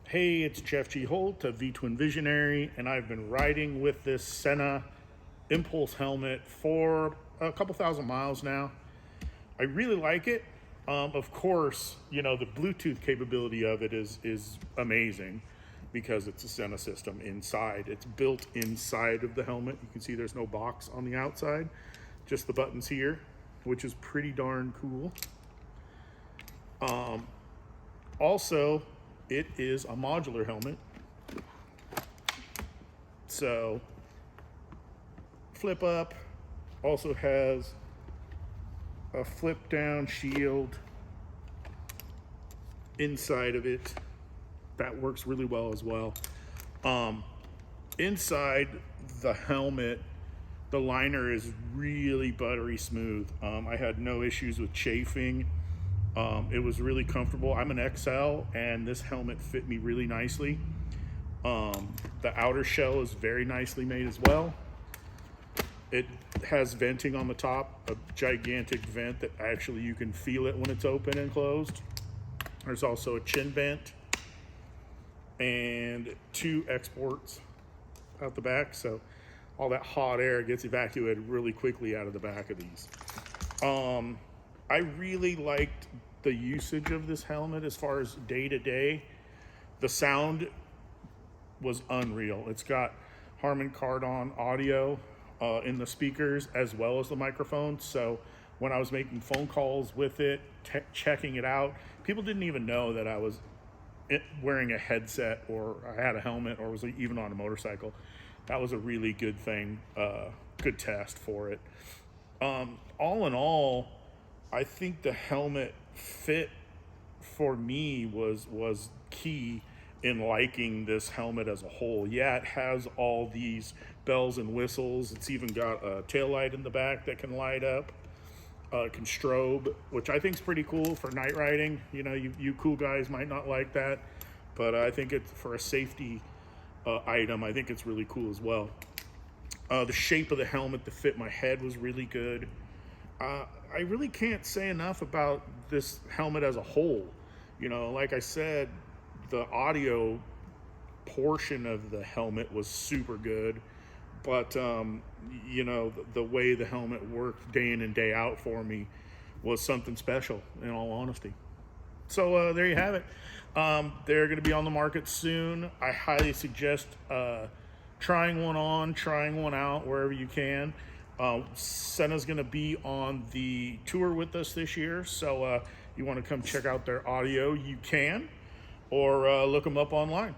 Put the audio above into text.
Hey, it's Jeff G. Holt of V-Twin Visionary, and I've been riding with this Senna Impulse helmet for a couple thousand miles now. I really like it. Of course, you know, the Bluetooth capability of it is amazing because it's a Senna system inside. It's built inside of the helmet. You can see there's no box on the outside, just the buttons here, which is pretty darn cool. Also, it is a modular helmet. So, flip up, also has a flip down shield inside of it. That works really well as well. Inside the helmet, the liner is really buttery smooth. I had no issues with chafing. It was really comfortable. I'm an XL and this helmet fit me really nicely. The outer shell is very nicely made as well. It has venting on the top, a gigantic vent that actually you can feel it when it's open and closed. There's also a chin vent and 2 exports out the back, so all that hot air gets evacuated really quickly out of the back of these. I really liked the usage of this helmet as far as day-to-day. The sound was unreal. It's got Harman Kardon audio in the speakers as well as the microphone. So when I was making phone calls with it, checking it out, people didn't even know that I was wearing a headset or I had a helmet or was even on a motorcycle. That was a really good thing, good test for it. All in all, I think the helmet fit for me was key in liking this helmet as a whole. Yeah, it has all these bells and whistles. It's even got a tail light in the back that can light up. It can strobe, which I think is pretty cool for night riding. You know, you cool guys might not like that, but I think it's for a safety item. I think it's really cool as well. The shape of the helmet to fit my head was really good. I really can't say enough about this helmet as a whole. You know, like I said, the audio portion of the helmet was super good, but you know, the way the helmet worked day in and day out for me was something special, in all honesty. So there you have it. They're going to be on the market soon. I highly suggest trying one on, trying one out wherever you can. Senna's going to be on the tour with us this year, so you want to come check out their audio, you can, or look them up online.